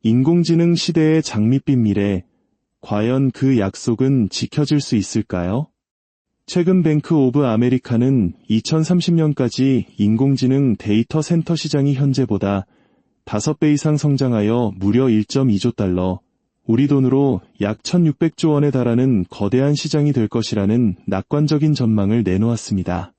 인공지능 시대의 장밋빛 미래, 과연 그 약속은 지켜질 수 있을까요? 최근 뱅크 오브 아메리카는 2030년까지 인공지능 데이터 센터 시장이 현재보다 5배 이상 성장하여 무려 1.2조 달러, 우리 돈으로 약 1600조 원에 달하는 거대한 시장이 될 것이라는 낙관적인 전망을 내놓았습니다.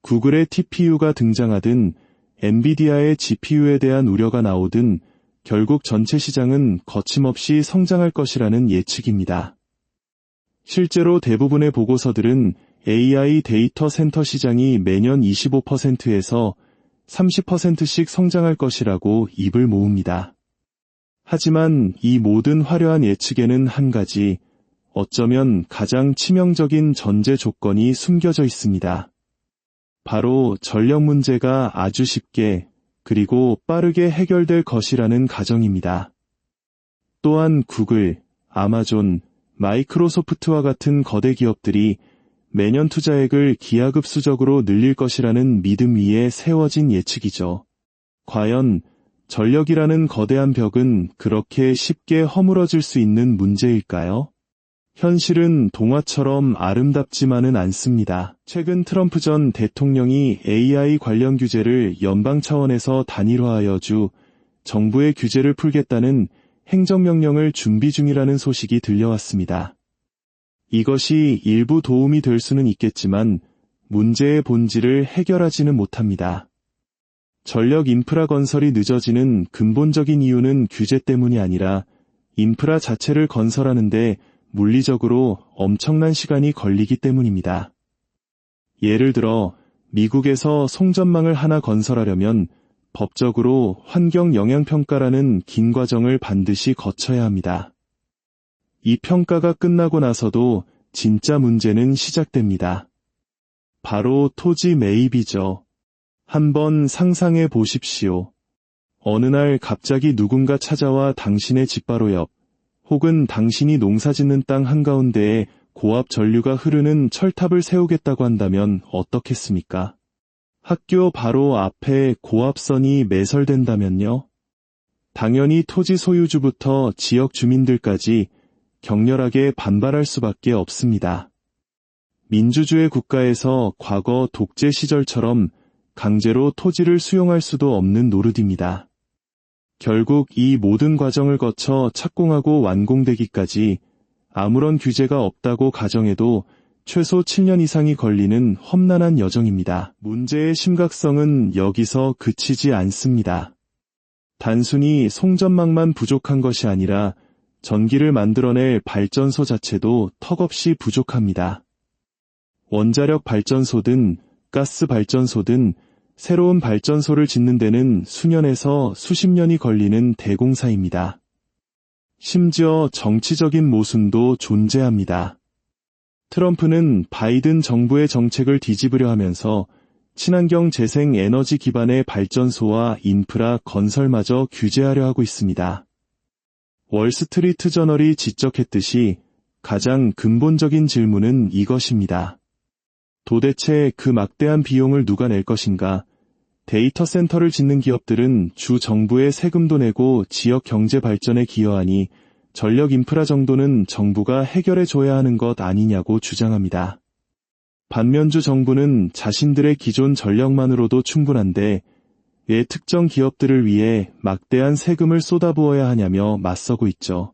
구글의 TPU가 등장하든 엔비디아의 GPU에 대한 우려가 나오든 결국 전체 시장은 거침없이 성장할 것이라는 예측입니다. 실제로 대부분의 보고서들은 AI 데이터 센터 시장이 매년 25%에서 30%씩 성장할 것이라고 입을 모읍니다. 하지만 이 모든 화려한 예측에는 한 가지, 어쩌면 가장 치명적인 전제 조건이 숨겨져 있습니다. 바로 전력 문제가 아주 쉽게 그리고 빠르게 해결될 것이라는 가정입니다. 또한 구글, 아마존, 마이크로소프트와 같은 거대 기업들이 매년 투자액을 기하급수적으로 늘릴 것이라는 믿음 위에 세워진 예측이죠. 과연 전력이라는 거대한 벽은 그렇게 쉽게 허물어질 수 있는 문제일까요? 현실은 동화처럼 아름답지만은 않습니다. 최근 트럼프 전 대통령이 AI 관련 규제를 연방 차원에서 단일화하여 정부의 규제를 풀겠다는 행정명령을 준비 중이라는 소식이 들려왔습니다. 이것이 일부 도움이 될 수는 있겠지만 문제의 본질을 해결하지는 못합니다. 전력 인프라 건설이 늦어지는 근본적인 이유는 규제 때문이 아니라 인프라 자체를 건설하는데 물리적으로 엄청난 시간이 걸리기 때문입니다. 예를 들어 미국에서 송전망을 하나 건설하려면 법적으로 환경영향평가라는 긴 과정을 반드시 거쳐야 합니다. 이 평가가 끝나고 나서도 진짜 문제는 시작됩니다. 바로 토지 매입이죠. 한번 상상해 보십시오. 어느 날 갑자기 누군가 찾아와 당신의 집 바로 옆, 혹은 당신이 농사짓는 땅 한가운데에 고압 전류가 흐르는 철탑을 세우겠다고 한다면 어떻겠습니까? 학교 바로 앞에 고압선이 매설된다면요? 당연히 토지 소유주부터 지역 주민들까지 격렬하게 반발할 수밖에 없습니다. 민주주의 국가에서 과거 독재 시절처럼 강제로 토지를 수용할 수도 없는 노릇입니다. 결국 이 모든 과정을 거쳐 착공하고 완공되기까지 아무런 규제가 없다고 가정해도 최소 7년 이상이 걸리는 험난한 여정입니다. 문제의 심각성은 여기서 그치지 않습니다. 단순히 송전망만 부족한 것이 아니라 전기를 만들어낼 발전소 자체도 턱없이 부족합니다. 원자력 발전소든 가스 발전소든 새로운 발전소를 짓는 데는 수년에서 수십 년이 걸리는 대공사입니다. 심지어 정치적인 모순도 존재합니다. 트럼프는 바이든 정부의 정책을 뒤집으려 하면서 친환경 재생 에너지 기반의 발전소와 인프라 건설마저 규제하려 하고 있습니다. 월스트리트 저널이 지적했듯이 가장 근본적인 질문은 이것입니다. 도대체 그 막대한 비용을 누가 낼 것인가? 데이터 센터를 짓는 기업들은 주 정부에 세금도 내고 지역 경제 발전에 기여하니 전력 인프라 정도는 정부가 해결해줘야 하는 것 아니냐고 주장합니다. 반면 주 정부는 자신들의 기존 전력만으로도 충분한데 왜 특정 기업들을 위해 막대한 세금을 쏟아부어야 하냐며 맞서고 있죠.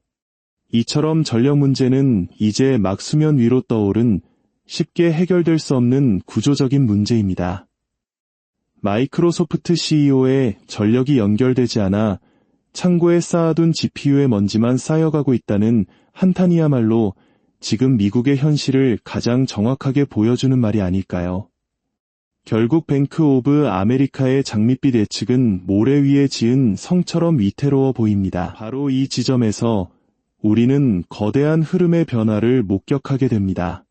이처럼 전력 문제는 이제 막 수면 위로 떠오른 쉽게 해결될 수 없는 구조적인 문제입니다. 마이크로소프트 CEO의 전력이 연결되지 않아 창고에 쌓아둔 GPU의 먼지만 쌓여가고 있다는 한탄이야말로 지금 미국의 현실을 가장 정확하게 보여주는 말이 아닐까요? 결국 뱅크 오브 아메리카의 장밋빛 예측은 모래 위에 지은 성처럼 위태로워 보입니다. 바로 이 지점에서 우리는 거대한 흐름의 변화를 목격하게 됩니다.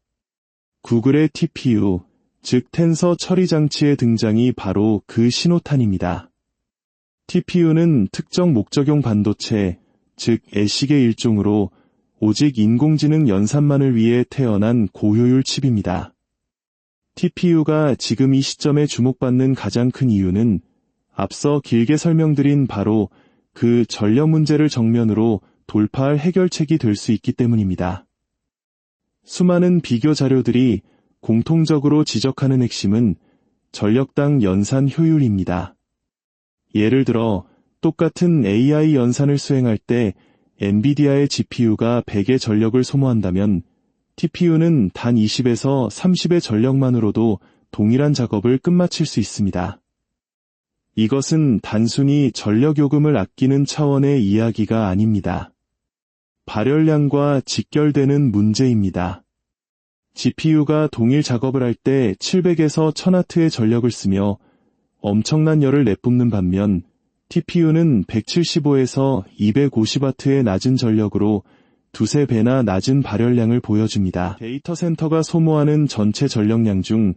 구글의 TPU, 즉 텐서 처리 장치의 등장이 바로 그 신호탄입니다. TPU는 특정 목적용 반도체, 즉 애식의 일종으로 오직 인공지능 연산만을 위해 태어난 고효율 칩입니다. TPU가 지금 이 시점에 주목받는 가장 큰 이유는 앞서 길게 설명드린 바로 그 전력 문제를 정면으로 돌파할 해결책이 될 수 있기 때문입니다. 수많은 비교 자료들이 공통적으로 지적하는 핵심은 전력당 연산 효율입니다. 예를 들어 똑같은 AI 연산을 수행할 때 엔비디아의 GPU가 100의 전력을 소모한다면 TPU는 단 20에서 30의 전력만으로도 동일한 작업을 끝마칠 수 있습니다. 이것은 단순히 전력 요금을 아끼는 차원의 이야기가 아닙니다. 발열량과 직결되는 문제입니다. GPU가 동일 작업을 할 때 700에서 1000W의 전력을 쓰며 엄청난 열을 내뿜는 반면 TPU는 175에서 250W의 낮은 전력으로 두세 배나 낮은 발열량을 보여줍니다. 데이터 센터가 소모하는 전체 전력량 중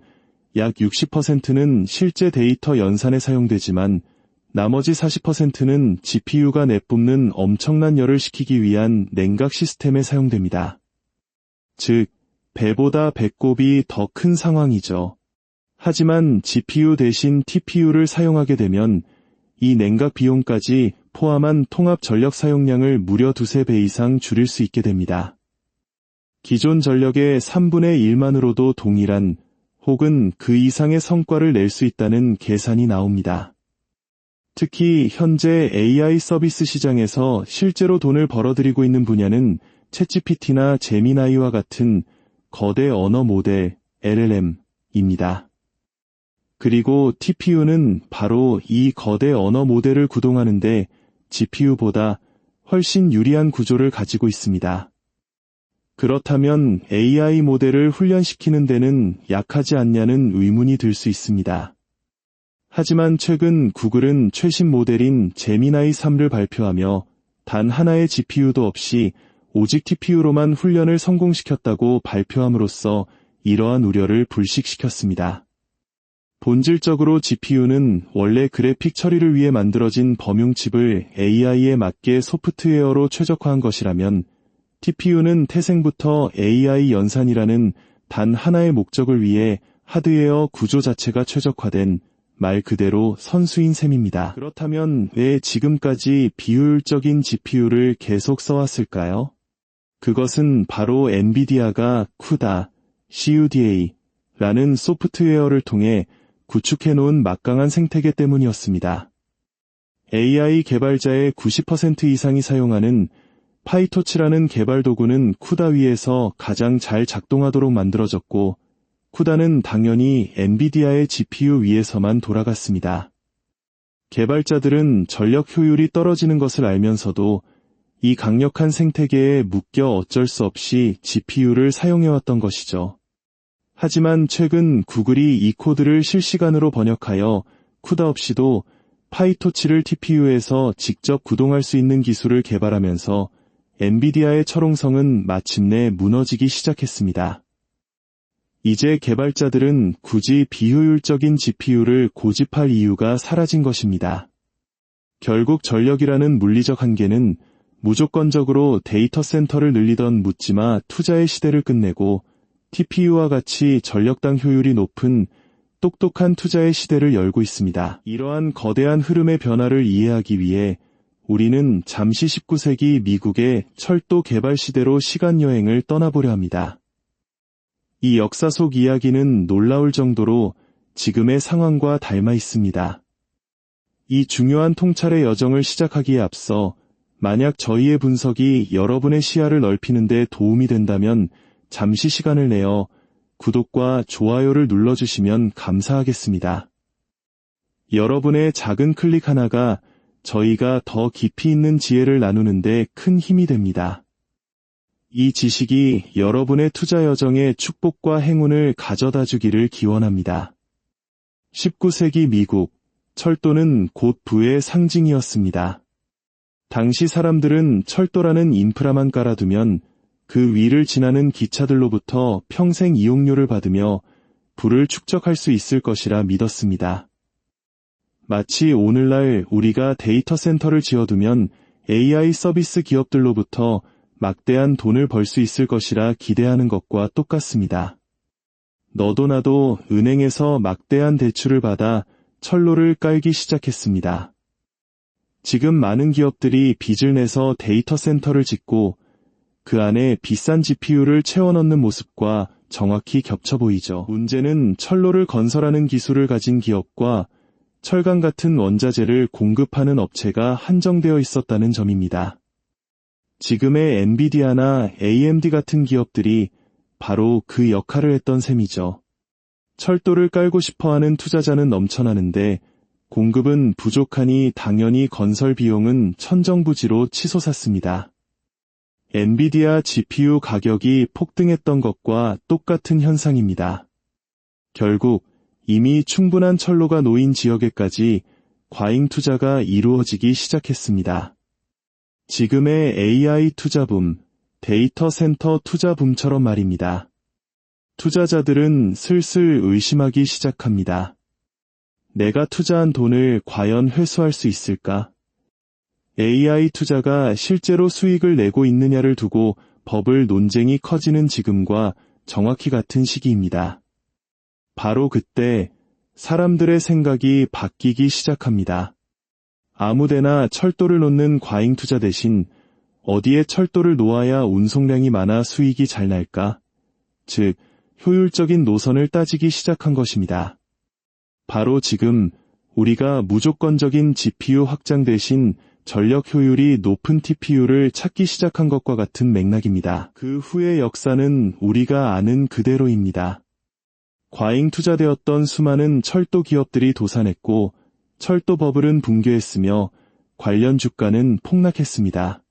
약 60%는 실제 데이터 연산에 사용되지만 나머지 40%는 GPU가 내뿜는 엄청난 열을 식히기 위한 냉각 시스템에 사용됩니다. 즉, 배보다 배꼽이 더 큰 상황이죠. 하지만 GPU 대신 TPU를 사용하게 되면 이 냉각 비용까지 포함한 통합 전력 사용량을 무려 두세 배 이상 줄일 수 있게 됩니다. 기존 전력의 3분의 1만으로도 동일한 혹은 그 이상의 성과를 낼 수 있다는 계산이 나옵니다. 특히 현재 AI 서비스 시장에서 실제로 돈을 벌어들이고 있는 분야는 챗GPT나 제미나이와 같은 거대 언어 모델 LLM입니다. 그리고 TPU는 바로 이 거대 언어 모델을 구동하는데 GPU보다 훨씬 유리한 구조를 가지고 있습니다. 그렇다면 AI 모델을 훈련시키는 데는 약하지 않냐는 의문이 들 수 있습니다. 하지만 최근 구글은 최신 모델인 제미나이 3를 발표하며 단 하나의 GPU도 없이 오직 TPU로만 훈련을 성공시켰다고 발표함으로써 이러한 우려를 불식시켰습니다. 본질적으로 GPU는 원래 그래픽 처리를 위해 만들어진 범용칩을 AI에 맞게 소프트웨어로 최적화한 것이라면 TPU는 태생부터 AI 연산이라는 단 하나의 목적을 위해 하드웨어 구조 자체가 최적화된 말 그대로 선수인 셈입니다. 그렇다면 왜 지금까지 비효율적인 GPU를 계속 써왔을까요? 그것은 바로 엔비디아가 CUDA라는 소프트웨어를 통해 구축해놓은 막강한 생태계 때문이었습니다. AI 개발자의 90% 이상이 사용하는 파이토치라는 개발 도구는 CUDA 위에서 가장 잘 작동하도록 만들어졌고 CUDA는 당연히 엔비디아의 GPU 위에서만 돌아갔습니다. 개발자들은 전력 효율이 떨어지는 것을 알면서도 이 강력한 생태계에 묶여 어쩔 수 없이 GPU를 사용해왔던 것이죠. 하지만 최근 구글이 이 코드를 실시간으로 번역하여 CUDA 없이도 파이토치를 TPU에서 직접 구동할 수 있는 기술을 개발하면서 엔비디아의 철옹성은 마침내 무너지기 시작했습니다. 이제 개발자들은 굳이 비효율적인 GPU를 고집할 이유가 사라진 것입니다. 결국 전력이라는 물리적 한계는 무조건적으로 데이터 센터를 늘리던 묻지마 투자의 시대를 끝내고 TPU와 같이 전력당 효율이 높은 똑똑한 투자의 시대를 열고 있습니다. 이러한 거대한 흐름의 변화를 이해하기 위해 우리는 잠시 19세기 미국의 철도 개발 시대로 시간여행을 떠나보려 합니다. 이 역사 속 이야기는 놀라울 정도로 지금의 상황과 닮아 있습니다. 이 중요한 통찰의 여정을 시작하기에 앞서 만약 저희의 분석이 여러분의 시야를 넓히는 데 도움이 된다면 잠시 시간을 내어 구독과 좋아요를 눌러주시면 감사하겠습니다. 여러분의 작은 클릭 하나가 저희가 더 깊이 있는 지혜를 나누는데 큰 힘이 됩니다. 이 지식이 여러분의 투자 여정에 축복과 행운을 가져다 주기를 기원합니다. 19세기 미국, 철도는 곧 부의 상징이었습니다. 당시 사람들은 철도라는 인프라만 깔아두면 그 위를 지나는 기차들로부터 평생 이용료를 받으며 부를 축적할 수 있을 것이라 믿었습니다. 마치 오늘날 우리가 데이터 센터를 지어두면 AI 서비스 기업들로부터 막대한 돈을 벌 수 있을 것이라 기대하는 것과 똑같습니다. 너도 나도 은행에서 막대한 대출을 받아 철로를 깔기 시작했습니다. 지금 많은 기업들이 빚을 내서 데이터 센터를 짓고 그 안에 비싼 GPU를 채워넣는 모습과 정확히 겹쳐 보이죠. 문제는 철로를 건설하는 기술을 가진 기업과 철강 같은 원자재를 공급하는 업체가 한정되어 있었다는 점입니다. 지금의 엔비디아나 AMD 같은 기업들이 바로 그 역할을 했던 셈이죠. 철도를 깔고 싶어하는 투자자는 넘쳐나는데 공급은 부족하니 당연히 건설 비용은 천정부지로 치솟았습니다. 엔비디아 GPU 가격이 폭등했던 것과 똑같은 현상입니다. 결국 이미 충분한 철로가 놓인 지역에까지 과잉 투자가 이루어지기 시작했습니다. 지금의 AI 투자붐, 데이터 센터 투자붐처럼 말입니다. 투자자들은 슬슬 의심하기 시작합니다. 내가 투자한 돈을 과연 회수할 수 있을까? AI 투자가 실제로 수익을 내고 있느냐를 두고 버블 논쟁이 커지는 지금과 정확히 같은 시기입니다. 바로 그때 사람들의 생각이 바뀌기 시작합니다. 아무데나 철도를 놓는 과잉 투자 대신 어디에 철도를 놓아야 운송량이 많아 수익이 잘 날까? 즉, 효율적인 노선을 따지기 시작한 것입니다. 바로 지금 우리가 무조건적인 GPU 확장 대신 전력 효율이 높은 TPU를 찾기 시작한 것과 같은 맥락입니다. 그 후의 역사는 우리가 아는 그대로입니다. 과잉 투자되었던 수많은 철도 기업들이 도산했고 철도 버블은 붕괴했으며 관련 주가는 폭락했습니다.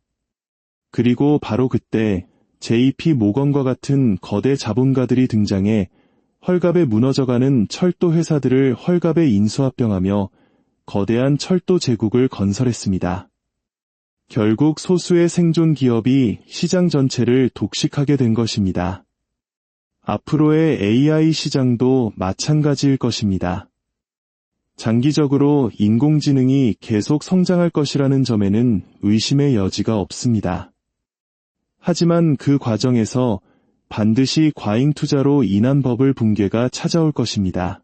그리고 바로 그때 JP 모건과 같은 거대 자본가들이 등장해 헐값에 무너져가는 철도 회사들을 헐값에 인수합병하며 거대한 철도 제국을 건설했습니다. 결국 소수의 생존 기업이 시장 전체를 독식하게 된 것입니다. 앞으로의 AI 시장도 마찬가지일 것입니다. 장기적으로 인공지능이 계속 성장할 것이라는 점에는 의심의 여지가 없습니다. 하지만 그 과정에서 반드시 과잉 투자로 인한 버블 붕괴가 찾아올 것입니다.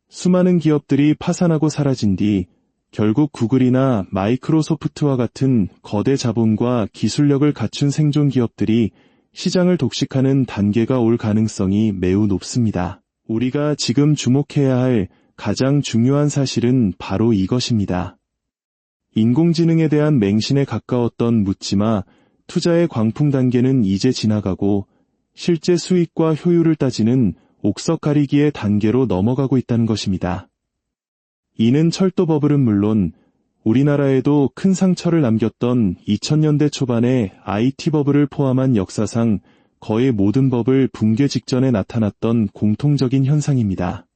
수많은 기업들이 파산하고 사라진 뒤 결국 구글이나 마이크로소프트와 같은 거대 자본과 기술력을 갖춘 생존 기업들이 시장을 독식하는 단계가 올 가능성이 매우 높습니다. 우리가 지금 주목해야 할 가장 중요한 사실은 바로 이것입니다. 인공지능에 대한 맹신에 가까웠던 묻지마 투자의 광풍 단계는 이제 지나가고 실제 수익과 효율을 따지는 옥석 가리기의 단계로 넘어가고 있다는 것입니다. 이는 철도 버블은 물론 우리나라에도 큰 상처를 남겼던 2000년대 초반의 IT 버블을 포함한 역사상 거의 모든 버블 붕괴 직전에 나타났던 공통적인 현상입니다.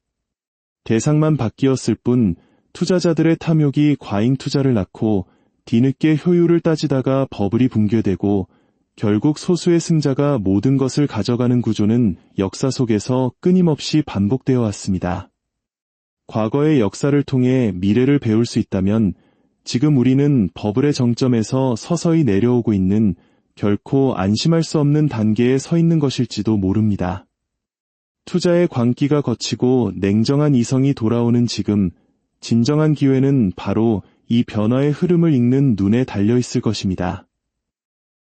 대상만 바뀌었을 뿐 투자자들의 탐욕이 과잉 투자를 낳고 뒤늦게 효율을 따지다가 버블이 붕괴되고 결국 소수의 승자가 모든 것을 가져가는 구조는 역사 속에서 끊임없이 반복되어 왔습니다. 과거의 역사를 통해 미래를 배울 수 있다면 지금 우리는 버블의 정점에서 서서히 내려오고 있는 결코 안심할 수 없는 단계에 서 있는 것일지도 모릅니다. 투자의 광기가 걷히고 냉정한 이성이 돌아오는 지금, 진정한 기회는 바로 이 변화의 흐름을 읽는 눈에 달려 있을 것입니다.